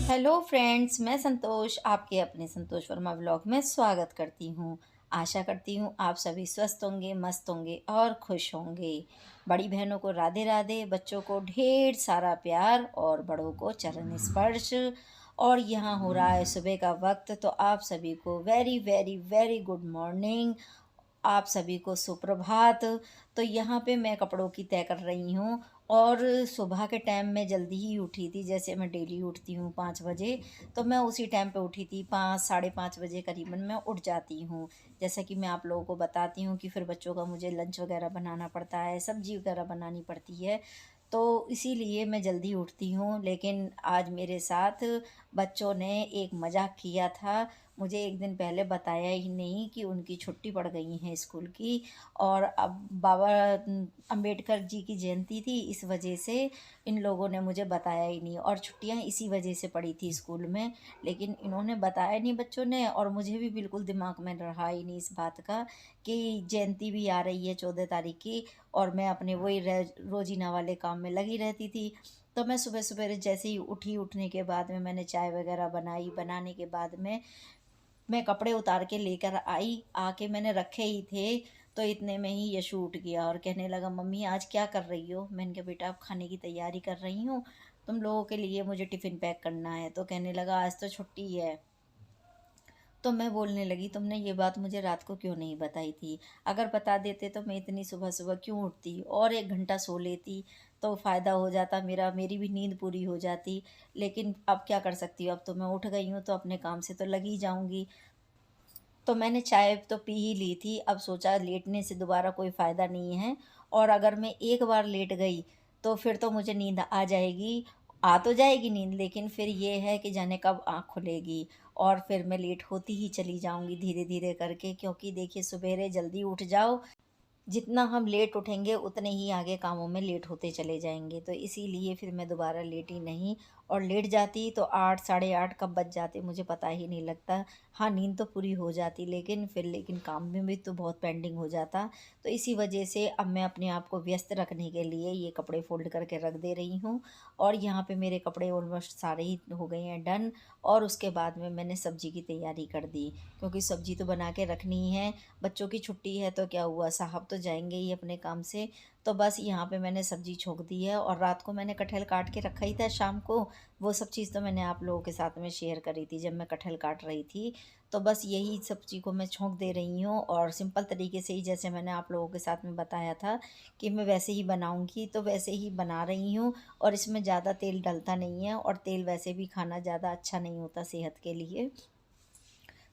Hello friends, मैं संतोष आपके अपने संतोष वर्मा व्लॉग में स्वागत करती हूँ। आशा करती हूँ आप सभी स्वस्थ होंगे, मस्त होंगे और खुश होंगे। बड़ी बहनों को राधे राधे, बच्चों को ढेर सारा प्यार और बड़ों को चरण स्पर्श। और यहाँ हो रहा है सुबह का वक्त, तो आप सभी को very very very good morning. आप सभी को सुप्रभात। तो यहाँ पे मैं कपड़ों की तय कर रही हूँ। और सुबह के टाइम में जल्दी ही उठी थी, जैसे मैं डेली उठती हूँ 5 बजे। तो मैं उसी टाइम पे उठी थी, 5 साढ़े 5 बजे करीबन मैं उठ जाती हूँ। जैसा कि मैं आप लोगों को बताती हूँ कि फिर बच्चों का मुझे लंच वगैरह बनाना पड़ता है, सब्जी वगैरह बनानी पड़ती है। तो इसीलिए मैं जल्दी उठती हूँ। लेकिन आज मेरे साथ बच्चों ने एक मजाक किया था। मुझे एक दिन पहले बताया ही नहीं कि उनकी छुट्टी पड़ गई है स्कूल की। और अब बाबा अंबेडकर जी की जयंती थी, इस वजह से इन लोगों ने मुझे बताया ही नहीं, और छुट्टियां इसी वजह से पड़ी थी स्कूल में। लेकिन इन्होंने बताया नहीं बच्चों ने, और मुझे भी बिल्कुल दिमाग में रहा ही नहीं इस बात का कि जयंती भी आ रही है 14 तारीख की। और मैं अपने वही रोजीना वाले काम में लगी रहती थी। तो मैं सुबह सुबह जैसे ही उठी, उठने के बाद में मैंने चाय वगैरह बनाई। बनाने के बाद में मैं कपड़े उतार के लेकर आई, आके मैंने रखे ही थे। तो इतने में ही यशु उठ गया और कहने लगा, मम्मी आज क्या कर रही हो? मैंने कहा, बेटा अब खाने की तैयारी कर रही हूँ, तुम लोगों के लिए मुझे टिफ़िन पैक करना है। तो कहने लगा, आज तो छुट्टी है। तो मैं बोलने लगी, तुमने ये बात मुझे रात को क्यों नहीं बताई थी? अगर बता देते तो मैं इतनी सुबह सुबह क्यों उठती और 1 घंटा सो लेती, तो फ़ायदा हो जाता मेरा, मेरी भी नींद पूरी हो जाती। लेकिन अब क्या कर सकती हूँ, अब तो मैं उठ गई हूँ तो अपने काम से तो लगी जाऊँगी। तो मैंने चाय तो पी ही ली थी, अब सोचा लेटने से दोबारा कोई फ़ायदा नहीं है। और अगर मैं एक बार लेट गई तो फिर तो मुझे नींद आ जाएगी। आ तो जाएगी नींद, लेकिन फिर ये है कि जाने कब आँख खुलेगी। और फिर मैं लेट होती ही चली जाऊँगी धीरे धीरे करके, क्योंकि देखिए सवेरे जल्दी उठ जाओ, जितना हम लेट उठेंगे उतने ही आगे कामों में लेट होते चले जाएंगे। तो इसीलिए फिर मैं दोबारा लेटी नहीं। और लेट जाती तो 8 साढ़े 8 कब बज जाते मुझे पता ही नहीं लगता। हाँ, नींद तो पूरी हो जाती, लेकिन काम में भी तो बहुत पेंडिंग हो जाता। तो इसी वजह से अब मैं अपने आप को व्यस्त रखने के लिए ये कपड़े फोल्ड करके रख दे रही हूँ। और यहाँ पे मेरे कपड़े ऑलमोस्ट सारे ही हो गए हैं डन। और उसके बाद में मैंने सब्जी की तैयारी कर दी, क्योंकि सब्जी तो बना के रखनी ही है। बच्चों की छुट्टी है तो क्या हुआ, साहब तो जाएंगे ही अपने काम से। तो बस यहाँ पे मैंने सब्जी छोंक दी है। और रात को मैंने कटहल काट के रखा ही था शाम को। वो सब चीज़ तो मैंने आप लोगों के साथ में शेयर करी थी जब मैं कटहल काट रही थी। तो बस यही सब्जी को मैं छोंक दे रही हूँ, और सिंपल तरीके से ही, जैसे मैंने आप लोगों के साथ में बताया था कि मैं वैसे ही बनाऊँगी, तो वैसे ही बना रही हूँ। और इसमें ज़्यादा तेल डलता नहीं है, और तेल वैसे भी खाना ज़्यादा अच्छा नहीं होता सेहत के लिए।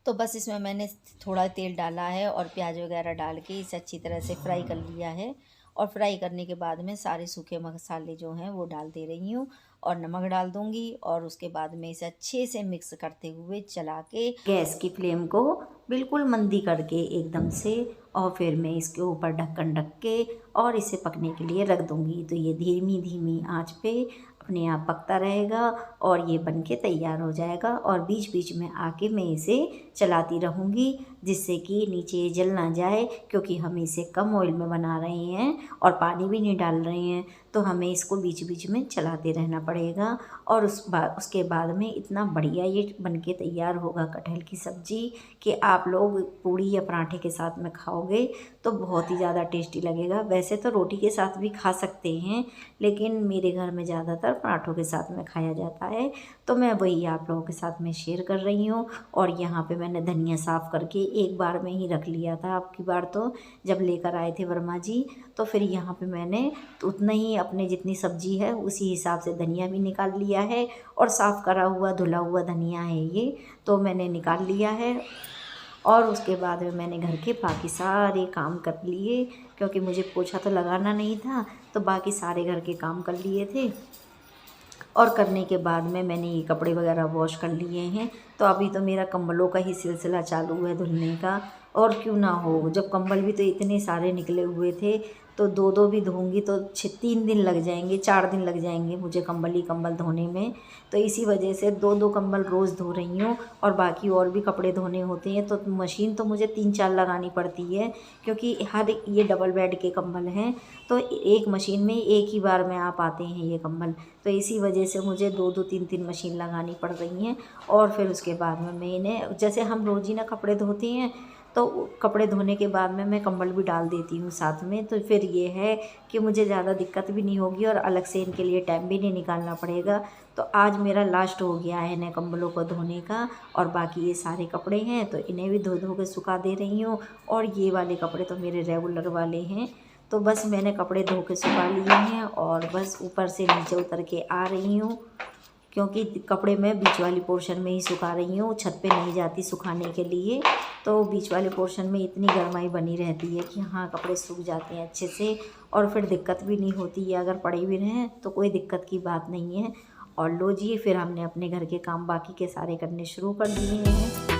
तो बस इसमें मैंने थोड़ा तेल डाला है और प्याज वगैरह डाल के इसे अच्छी तरह से फ्राई कर लिया है। और फ्राई करने के बाद में सारे सूखे मसाले जो हैं वो डाल दे रही हूँ, और नमक डाल दूँगी। और उसके बाद में इसे अच्छे से मिक्स करते हुए चला के गैस की फ्लेम को बिल्कुल मंदी करके एकदम से, और फिर मैं इसके ऊपर ढक्कन ढक के और इसे पकने के लिए रख दूँगी। तो ये धीमी धीमी आंच पे अपने आप पकता रहेगा और ये बन के तैयार हो जाएगा। और बीच बीच में आके मैं इसे चलाती रहूँगी, जिससे कि नीचे जल ना जाए, क्योंकि हम इसे कम ऑयल में बना रहे हैं और पानी भी नहीं डाल रहे हैं। तो हमें इसको बीच बीच में चलाते रहना पड़ेगा। और उसके बाद में इतना बढ़िया ये बन के तैयार होगा कटहल की सब्ज़ी, कि आप लोग पूड़ी या पराठे के साथ में खाओगे तो बहुत ही ज़्यादा टेस्टी लगेगा। वैसे तो रोटी के साथ भी खा सकते हैं, लेकिन मेरे घर में ज़्यादातर पराठों के साथ में खाया जाता है। तो मैं वही आप लोगों के साथ में शेयर कर रही हूँ। और यहाँ पे मैंने धनिया साफ़ करके एक बार में ही रख लिया था। अब की बार तो जब लेकर आए थे वर्मा जी, तो फिर यहाँ पे मैंने तो उतना ही, अपने जितनी सब्जी है उसी हिसाब से धनिया भी निकाल लिया है। और साफ़ करा हुआ धुला हुआ धनिया है ये, तो मैंने निकाल लिया है। और उसके बाद में मैंने घर के बाकी सारे काम कर लिए, क्योंकि मुझे पोछा तो लगाना नहीं था, तो बाकी सारे घर के काम कर लिए थे। और करने के बाद में मैंने ये कपड़े वगैरह वॉश कर लिए हैं। तो अभी तो मेरा कंबलों का ही सिलसिला चालू है धुलने का। और क्यों ना हो, जब कंबल भी तो इतने सारे निकले हुए थे, तो 2-2 भी धोऊँगी तो 3 दिन लग जाएंगे, 4 दिन लग जाएंगे मुझे कंबल ही कंबल धोने में। तो इसी वजह से 2-2 कंबल रोज़ धो रही हूँ। और बाकी और भी कपड़े धोने होते हैं तो मशीन तो मुझे 3-4 लगानी पड़ती है, क्योंकि हर ये डबल बेड के कंबल हैं, तो एक मशीन में एक ही बार में आ पाते हैं ये कंबल। तो इसी वजह से मुझे 2-2 3-3 मशीन लगानी पड़ रही हैं। और फिर उसके बाद में मैं इन्हें, जैसे हम रोज़ाना कपड़े धोते हैं तो कपड़े धोने के बाद में मैं कंबल भी डाल देती हूँ साथ में। तो फिर ये है कि मुझे ज़्यादा दिक्कत भी नहीं होगी और अलग से इनके लिए टाइम भी नहीं निकालना पड़ेगा। तो आज मेरा लास्ट हो गया है इन्हें कंबलों को धोने का। और बाकी ये सारे कपड़े हैं तो इन्हें भी धो धो के सुखा दे रही हूँ। और ये वाले कपड़े तो मेरे रेगुलर वाले हैं, तो बस मैंने कपड़े धो के सुखा लिए हैं और बस ऊपर से नीचे उतर के आ रही हूँ, क्योंकि कपड़े मैं बीच वाली पोर्शन में ही सुखा रही हूँ, छत पे नहीं जाती सुखाने के लिए। तो बीच वाले पोर्शन में इतनी गर्माई बनी रहती है कि हाँ कपड़े सूख जाते हैं अच्छे से, और फिर दिक्कत भी नहीं होती है। अगर पड़े भी रहें तो कोई दिक्कत की बात नहीं है। और लो जी, फिर हमने अपने घर के काम बाकी के सारे करने शुरू कर दिए हैं।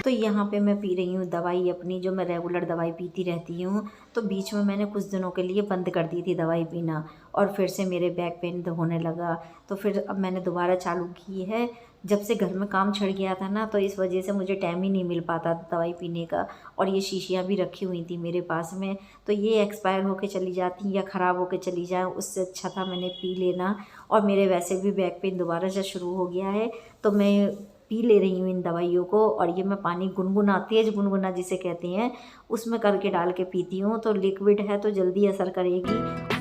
तो यहाँ पे मैं पी रही हूँ दवाई अपनी, जो मैं रेगुलर दवाई पीती रहती हूँ। तो बीच में मैंने कुछ दिनों के लिए बंद कर दी थी दवाई पीना, और फिर से मेरे बैक पेन होने लगा। तो फिर अब मैंने दोबारा चालू की है। जब से घर में काम छिड़ गया था ना, तो इस वजह से मुझे टाइम ही नहीं मिल पाता दवाई पीने का। और ये शीशियाँ भी रखी हुई थी मेरे पास में, तो ये एक्सपायर होके चली जाती या ख़राब होके चली जाए, उससे अच्छा था मैंने पी लेना। और मेरे वैसे भी बैक पेन दोबारा से शुरू हो गया है, तो मैं पी ले रही हूँ इन दवाइयों को। और ये मैं पानी गुनगुना, तेज़ गुनगुना जिसे कहते हैं, उसमें करके डाल के पीती हूँ, तो लिक्विड है तो जल्दी असर करेगी।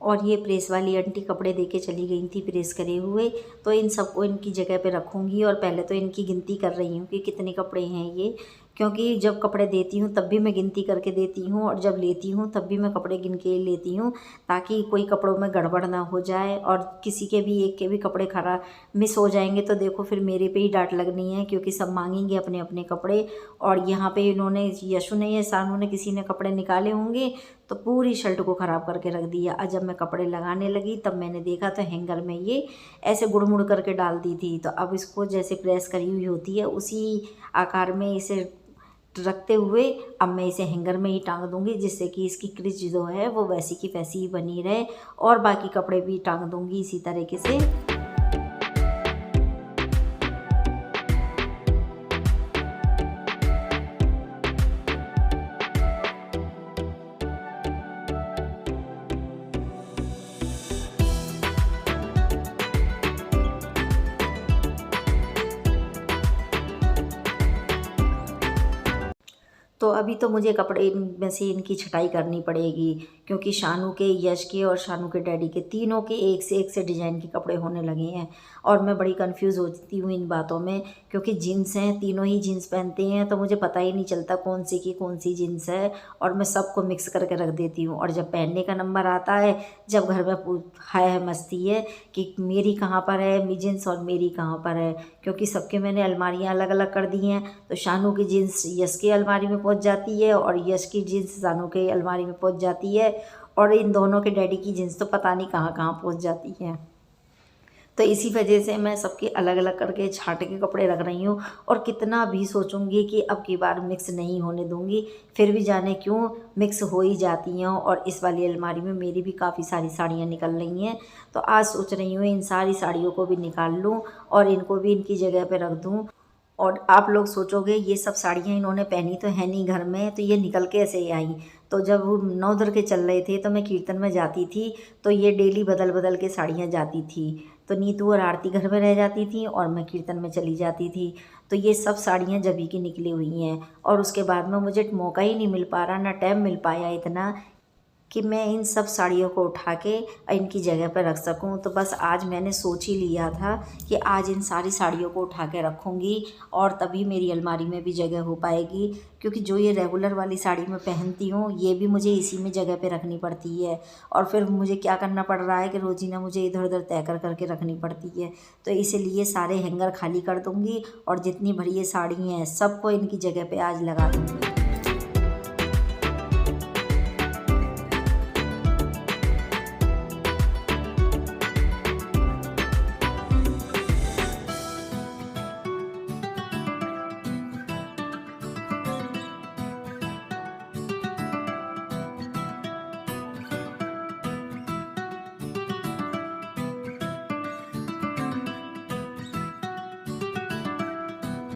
और ये प्रेस वाली आंटी कपड़े दे के चली गई थी प्रेस करे हुए, तो इन सबको इनकी जगह पे रखूँगी। और पहले तो इनकी गिनती कर रही हूँ कि कितने कपड़े हैं ये, क्योंकि जब कपड़े देती हूँ तब भी मैं गिनती करके देती हूँ, और जब लेती हूँ तब भी मैं कपड़े गिन के लेती हूँ, ताकि कोई कपड़ों में गड़बड़ ना हो जाए। और किसी के भी एक के भी कपड़े खराब मिस हो जाएंगे तो देखो फिर मेरे पे ही डांट लगनी है, क्योंकि सब मांगेंगे अपने अपने कपड़े। और यहाँ पे इन्होंने, यशु ने या सानू ने, किसी ने कपड़े निकाले होंगे तो पूरी शर्ट को ख़राब करके रख दिया। और जब मैं कपड़े लगाने लगी तब मैंने देखा तो हैंगर में ये ऐसे गुड़मुड़ करके डाल दी थी। तो अब इसको जैसे प्रेस करी हुई होती है उसी आकार में इसे रखते हुए अब मैं इसे हैंगर में ही टांग दूंगी, जिससे कि इसकी क्रिच जो है वो वैसी की वैसी ही बनी रहे। और बाकी कपड़े भी टांग दूंगी इसी तरीके से। तो अभी तो मुझे कपड़े में से इनकी छटाई करनी पड़ेगी, क्योंकि शानू के, यश के और शानू के डैडी के, तीनों के एक से डिज़ाइन के कपड़े होने लगे हैं। और मैं बड़ी कंफ्यूज होती हूँ इन बातों में, क्योंकि जीन्स हैं, तीनों ही जीन्स पहनते हैं, तो मुझे पता ही नहीं चलता कौन सी की कौन सी जीन्स है। और मैं सबको मिक्स करके रख देती हूँ। और जब पहनने का नंबर आता है, जब घर में है मस्ती है कि मेरी कहाँ पर है जीन्स और मेरी कहाँ पर है, क्योंकि सबके मैंने अलमारियाँ अलग अलग कर दी हैं। तो शानू की जीन्स यश की अलमारी में पहुंच जाती है, और यश की जीन्स शानू के अलमारी में पहुंच जाती है, और इन दोनों के डैडी की जीन्स तो पता नहीं कहाँ कहाँ पहुंच जाती है। तो इसी वजह से मैं सबके अलग अलग करके छांट के कपड़े रख रही हूँ। और कितना भी सोचूंगी कि अब की बार मिक्स नहीं होने दूंगी, फिर भी जाने क्यों मिक्स हो ही जाती हैं। और इस वाली अलमारी में मेरी भी काफ़ी सारी साड़ियाँ निकल रही हैं, तो आज सोच रही हूँ इन सारी साड़ियों को भी निकाल लूँ और इनको भी इनकी जगह पर रख दूँ। और आप लोग सोचोगे ये सब साड़ियाँ इन्होंने पहनी तो है नहीं घर में, तो ये निकल के ऐसे ही आई। तो जब वो नौदर के चल रहे थे तो मैं कीर्तन में जाती थी, तो ये डेली बदल बदल के साड़ियाँ जाती थी। तो नीतू और आरती घर में रह जाती थी और मैं कीर्तन में चली जाती थी। तो ये सब साड़ियाँ जभी की निकली हुई हैं। और उसके बाद में मुझे मौका ही नहीं मिल पा रहा, ना टाइम मिल पाया इतना कि मैं इन सब साड़ियों को उठा के इनकी जगह पर रख सकूं। तो बस आज मैंने सोच ही लिया था कि आज इन सारी साड़ियों को उठा के रखूंगी और तभी मेरी अलमारी में भी जगह हो पाएगी, क्योंकि जो ये रेगुलर वाली साड़ी मैं पहनती हूँ ये भी मुझे इसी में जगह पे रखनी पड़ती है। और फिर मुझे क्या करना पड़ रहा है कि रोज़ाना मुझे इधर उधर तय कर करके रखनी पड़ती है। तो इसीलिए सारे हैंगर खाली कर दूँगी और जितनी भरी ये साड़ी हैं सबको इनकी जगह पे आज लगा दूँगी।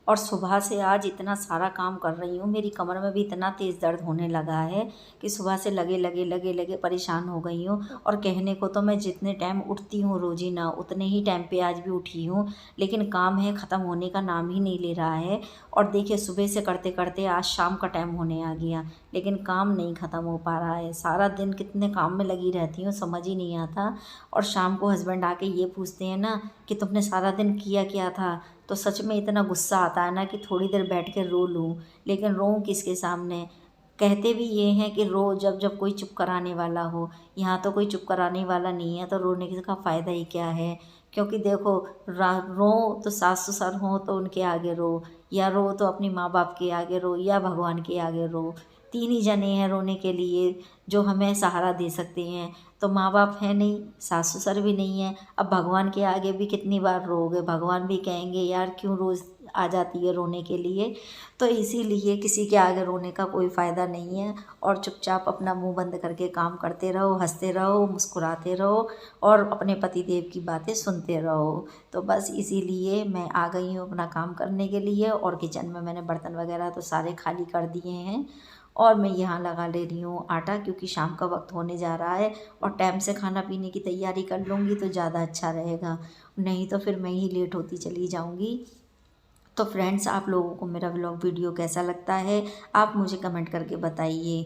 और सुबह से आज इतना सारा काम कर रही हूँ, मेरी कमर में भी इतना तेज़ दर्द होने लगा है कि सुबह से लगे परेशान हो गई हूँ। और कहने को तो मैं जितने टाइम उठती हूँ रोज़ाना उतने ही टाइम पे आज भी उठी हूँ, लेकिन काम है ख़त्म होने का नाम ही नहीं ले रहा है। और देखिए सुबह से करते करते आज शाम का टाइम होने आ गया, लेकिन काम नहीं ख़त्म हो पा रहा है। सारा दिन कितने काम में लगी रहती हूँ समझ ही नहीं आता। और शाम को हस्बैंड आके ये पूछते हैं ना कि तुमने सारा दिन किया क्या था, तो सच में इतना गुस्सा आता है ना कि थोड़ी देर बैठ के रो लूँ, लेकिन रोऊँ किसके सामने। कहते भी ये हैं कि रो जब जब कोई चुप कराने वाला हो। यहाँ तो कोई चुप कराने वाला नहीं है, तो रोने का फ़ायदा ही क्या है। क्योंकि देखो रो तो सास ससुर हो तो उनके आगे रो, या रो तो अपनी माँ बाप के आगे रो, या भगवान के आगे रो। तीन ही जने हैं रोने के लिए जो हमें सहारा दे सकते हैं। तो माँ बाप है नहीं, सास ससुर भी नहीं है, अब भगवान के आगे भी कितनी बार रोओगे। भगवान भी कहेंगे यार क्यों रोज़ आ जाती है रोने के लिए। तो इसीलिए किसी के आगे रोने का कोई फ़ायदा नहीं है, और चुपचाप अपना मुंह बंद करके काम करते रहो, हंसते रहो, मुस्कुराते रहो और अपने पति देव की बातें सुनते रहो। तो बस इसीलिए मैं आ गई हूँ अपना काम करने के लिए। और किचन में मैंने बर्तन वगैरह तो सारे खाली कर दिए हैं, और मैं यहाँ लगा ले रही हूँ आटा, क्योंकि शाम का वक्त होने जा रहा है और टाइम से खाना पीने की तैयारी कर लूँगी तो ज़्यादा अच्छा रहेगा, नहीं तो फिर मैं ही लेट होती चली जाऊँगी। तो फ्रेंड्स, आप लोगों को मेरा व्लॉग वीडियो कैसा लगता है आप मुझे कमेंट करके बताइए।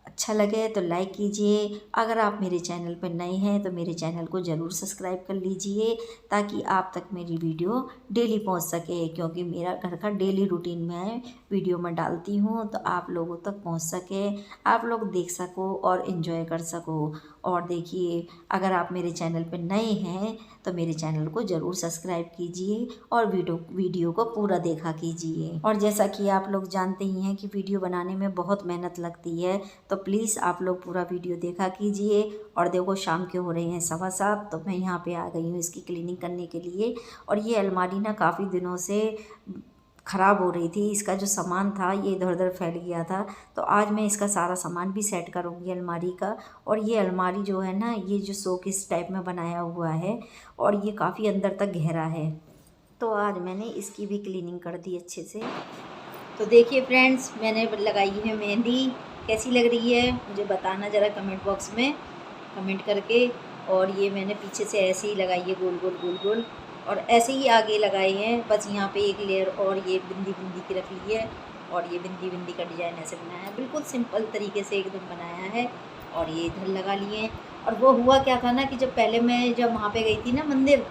अच्छा लगे तो लाइक कीजिए। अगर आप मेरे चैनल पर नए हैं तो मेरे चैनल को ज़रूर सब्सक्राइब कर लीजिए, ताकि आप तक मेरी वीडियो डेली पहुंच सके, क्योंकि मेरा घर का डेली रूटीन में वीडियो मैं डालती हूं तो आप लोगों तक पहुंच सके, आप लोग देख सको और इन्जॉय कर सको। और देखिए, अगर आप मेरे चैनल पर नए हैं तो मेरे चैनल को ज़रूर सब्सक्राइब कीजिए और वीडियो को पूरा देखा कीजिए। और जैसा कि आप लोग जानते ही हैं कि वीडियो बनाने में बहुत मेहनत लगती है, तो प्लीज़ आप लोग पूरा वीडियो देखा कीजिए। और देखो शाम के हो रहे हैं 7:15, तो मैं यहाँ पे आ गई हूँ इसकी क्लीनिंग करने के लिए। और ये अलमारी ना काफ़ी दिनों से ख़राब हो रही थी, इसका जो सामान था ये इधर उधर फैल गया था। तो आज मैं इसका सारा सामान भी सेट करूँगी अलमारी का। और ये अलमारी जो है ना, ये जो शोकेस टाइप में बनाया हुआ है और ये काफ़ी अंदर तक गहरा है, तो आज मैंने इसकी भी क्लीनिंग कर दी अच्छे से। तो देखिए फ्रेंड्स, मैंने लगाई है मेहंदी, कैसी लग रही है मुझे बताना ज़रा कमेंट बॉक्स में कमेंट करके। और ये मैंने पीछे से ऐसे ही लगाई है गोल गोल गोल गोल, और ऐसे ही आगे लगाए हैं। बस यहाँ पे एक लेयर और ये बिंदी बिंदी की रख ली है, और ये बिंदी बिंदी का डिज़ाइन ऐसे बनाया है, बिल्कुल सिंपल तरीके से एकदम बनाया है। और ये इधर लगा लिए हैं। और वो हुआ क्या था ना कि जब वहाँ पे गई थी ना मंदिर,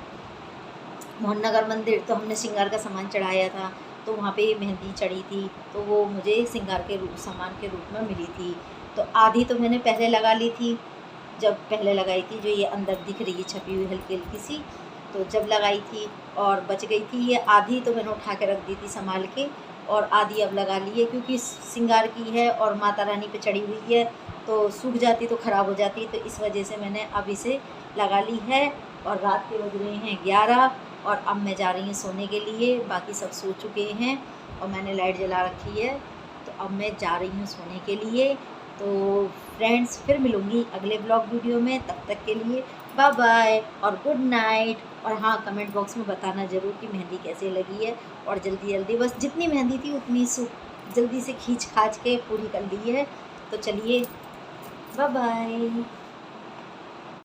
मोहन नगर मंदिर, तो हमने श्रृंगार का सामान चढ़ाया था, तो वहाँ पे मेहंदी चढ़ी थी, तो वो मुझे श्रृंगार के सामान के रूप में मिली थी। तो आधी तो मैंने पहले लगा ली थी, जब पहले लगाई थी, जो ये अंदर दिख रही है छपी हुई हल्की हल्की सी, तो जब लगाई थी और बच गई थी ये आधी, तो मैंने उठा के रख दी थी संभाल के, और आधी अब लगा ली है, क्योंकि श्रृंगार की है और माता रानी पे चढ़ी हुई है, तो सूख जाती तो ख़राब हो जाती, तो इस वजह से मैंने अब इसे लगा ली है। और रात के बज रहे हैं 11, और अब मैं जा रही हूँ सोने के लिए। बाकी सब सो चुके हैं और मैंने लाइट जला रखी है, तो अब मैं जा रही हूँ सोने के लिए। तो फ्रेंड्स, फिर मिलूँगी अगले ब्लॉग वीडियो में, तब तक के लिए बाय बाय और गुड नाइट। और हाँ, कमेंट बॉक्स में बताना ज़रूर कि मेहंदी कैसे लगी है। और जल्दी जल्दी, बस जितनी मेहंदी थी उतनी जल्दी से खींच खाच के पूरी कर ली है। तो चलिए बाय बाय।